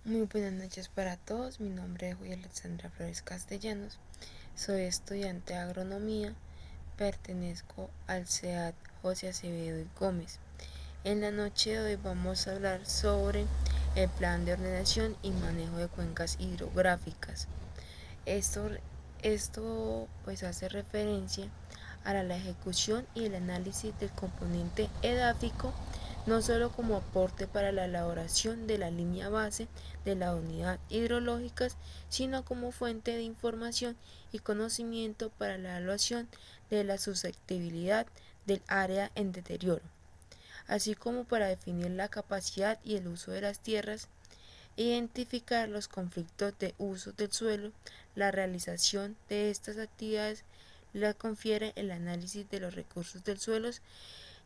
Muy buenas noches para todos, mi nombre es Julia Alexandra Flores Castellanos, soy estudiante de agronomía, pertenezco al CEAT José Acevedo y Gómez. En la noche de hoy vamos a hablar sobre el plan de ordenación y manejo de cuencas hidrográficas. Esto, esto pues hace referencia a la ejecución y el análisis del componente edáfico, no solo como aporte para la elaboración de la línea base de la unidad hidrológica, sino como fuente de información y conocimiento para la evaluación de la susceptibilidad del área en deterioro, así como para definir la capacidad y el uso de las tierras, identificar los conflictos de uso del suelo. La realización de estas actividades la confiere el análisis de los recursos del suelo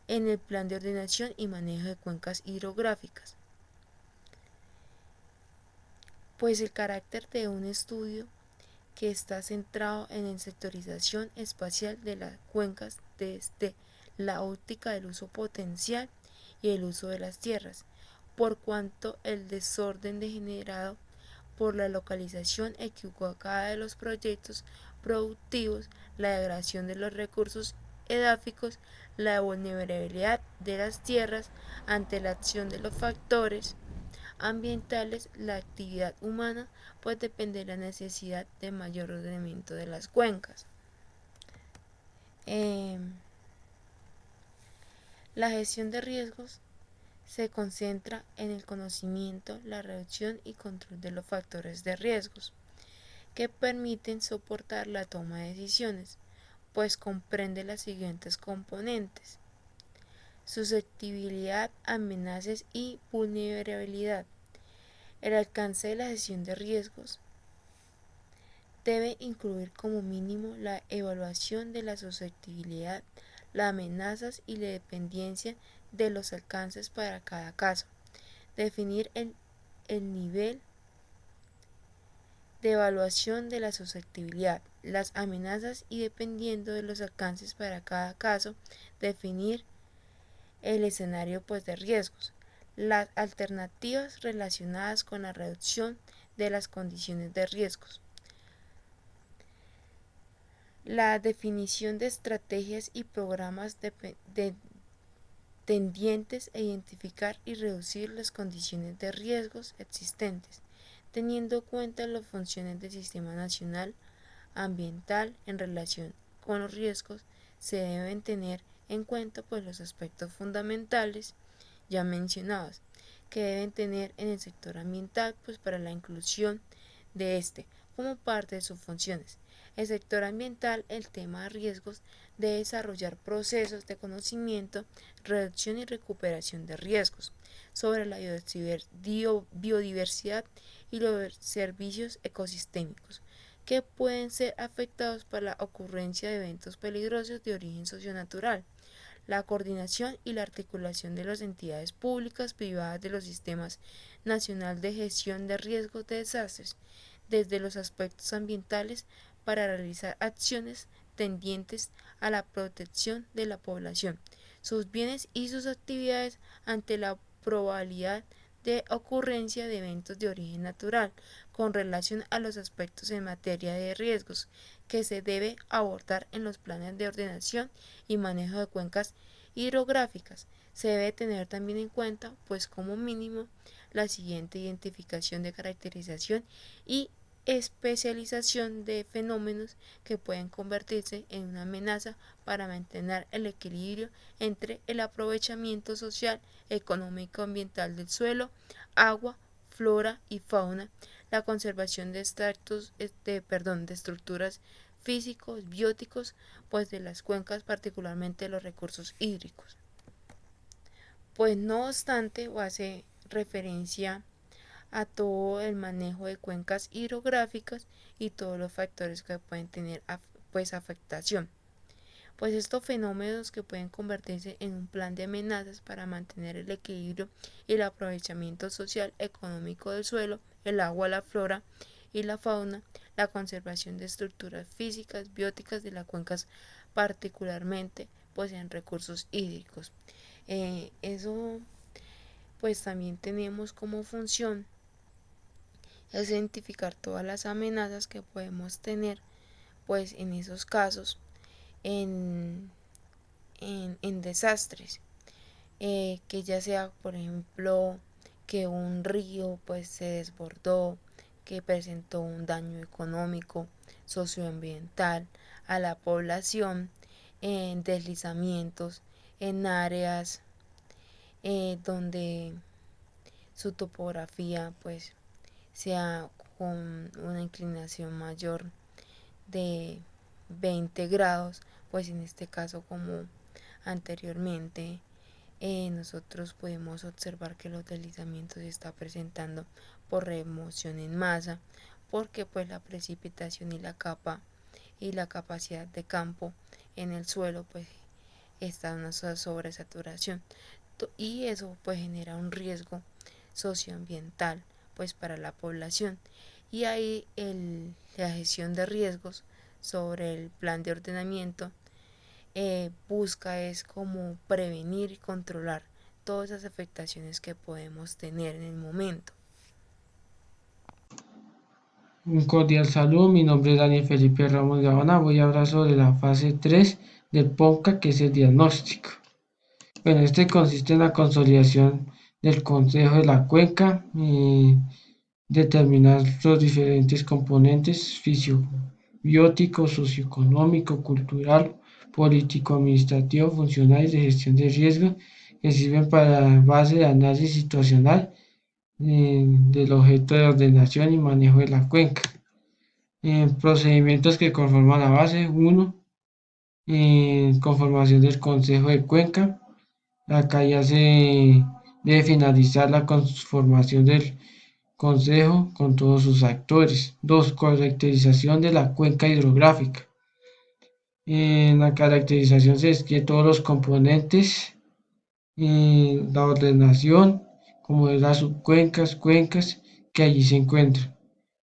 en el plan de ordenación y manejo de cuencas hidrográficas. Pues el carácter de un estudio que está centrado en la sectorización espacial de las cuencas desde la óptica del uso potencial y el uso de las tierras, por cuanto el desorden degenerado por la localización equivocada de los proyectos productivos, la degradación de los recursos edáficos, la vulnerabilidad de las tierras ante la acción de los factores ambientales, la actividad humana, pues depende de la necesidad de mayor ordenamiento de las cuencas. Eh, la gestión de riesgos se concentra en el conocimiento, la reducción y control de los factores de riesgos que permiten soportar la toma de decisiones, pues comprende las siguientes componentes: susceptibilidad, amenazas y vulnerabilidad. El alcance de la gestión de riesgos debe incluir como mínimo la evaluación de la susceptibilidad, las amenazas y la dependencia de los alcances para cada caso. Definir el nivel de evaluación de la susceptibilidad, las amenazas y, dependiendo de los alcances para cada caso, definir el escenario de riesgos, las alternativas relacionadas con la reducción de las condiciones de riesgos, la definición de estrategias y programas tendientes a identificar y reducir las condiciones de riesgos existentes, teniendo en cuenta las funciones del Sistema Nacional Ambiental en relación con los riesgos. Se deben tener en cuenta los aspectos fundamentales ya mencionados que deben tener en el sector ambiental para la inclusión de este como parte de sus funciones. El sector ambiental, el tema de riesgos, debe desarrollar procesos de conocimiento, reducción y recuperación de riesgos sobre la biodiversidad y los servicios ecosistémicos que pueden ser afectados por la ocurrencia de eventos peligrosos de origen socionatural, la coordinación y la articulación de las entidades públicas, privadas de los sistemas nacional de gestión de riesgos de desastres, desde los aspectos ambientales, para realizar acciones tendientes a la protección de la población, sus bienes y sus actividades ante la probabilidad de ocurrencia de eventos de origen natural, con relación a los aspectos en materia de riesgos que se debe abordar en los planes de ordenación y manejo de cuencas hidrográficas. Se debe tener también en cuenta, como mínimo, la siguiente identificación de caracterización y especialización de fenómenos que pueden convertirse en una amenaza para mantener el equilibrio entre el aprovechamiento social, económico, ambiental del suelo, agua, flora y fauna, la conservación de de estructuras físicos, bióticos, de las cuencas, particularmente los recursos hídricos. No obstante, hace referencia a todo el manejo de cuencas hidrográficas y todos los factores que pueden tener afectación. Estos fenómenos que pueden convertirse en un plan de amenazas para mantener el equilibrio y el aprovechamiento social económico del suelo, el agua, la flora y la fauna, la conservación de estructuras físicas, bióticas de las cuencas, particularmente en recursos hídricos. Eso también tenemos como función es identificar todas las amenazas que podemos tener, pues en esos casos, en, en desastres, que ya sea, por ejemplo, que un río pues se desbordó, que presentó un daño económico, socioambiental a la población, en deslizamientos, en áreas donde su topografía pues sea con una inclinación mayor de 20 grados, pues en este caso como anteriormente nosotros podemos observar que los deslizamientos se está presentando por remoción en masa, porque pues la precipitación y la capacidad de campo en el suelo pues está en una sobresaturación, y eso pues genera un riesgo socioambiental pues para la población. Y ahí la gestión de riesgos sobre el plan de ordenamiento busca es como prevenir y controlar todas esas afectaciones que podemos tener en el momento. Un cordial saludo, mi nombre es Daniel Felipe Ramos Gaona, voy a hablar sobre la fase 3 del PONCA, que es el diagnóstico. Bueno, este consiste en la consolidación del Consejo de la Cuenca, determinar los diferentes componentes fisiobiótico, socioeconómico, cultural, político, administrativo, funcionales de gestión de riesgo que sirven para base de análisis situacional del objeto de ordenación y manejo de la cuenca. Procedimientos que conforman la base. Uno, conformación del Consejo de Cuenca. Acá ya se debe finalizar la conformación del Consejo con todos sus actores. 2, caracterización de la cuenca hidrográfica. En la caracterización se describen todos los componentes, la ordenación, como de las subcuencas, cuencas que allí se encuentran.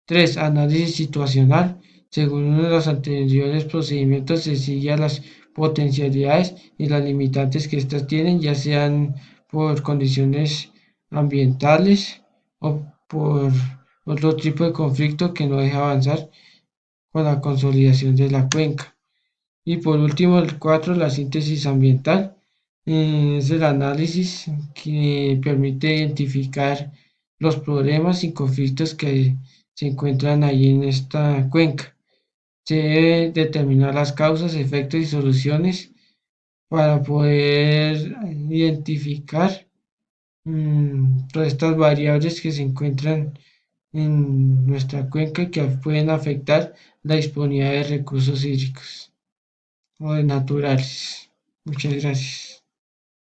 3, análisis situacional. Según uno de los anteriores procedimientos, se sigue a las potencialidades y las limitantes que éstas tienen, ya sean por condiciones ambientales o por otro tipo de conflicto que no deja avanzar con la consolidación de la cuenca. Y por último, el 4, la síntesis ambiental. Es el análisis que permite identificar los problemas y conflictos que se encuentran ahí en esta cuenca. Se debe determinar las causas, efectos y soluciones para poder identificar todas estas variables que se encuentran en nuestra cuenca y que pueden afectar la disponibilidad de recursos hídricos o de naturales. Muchas gracias.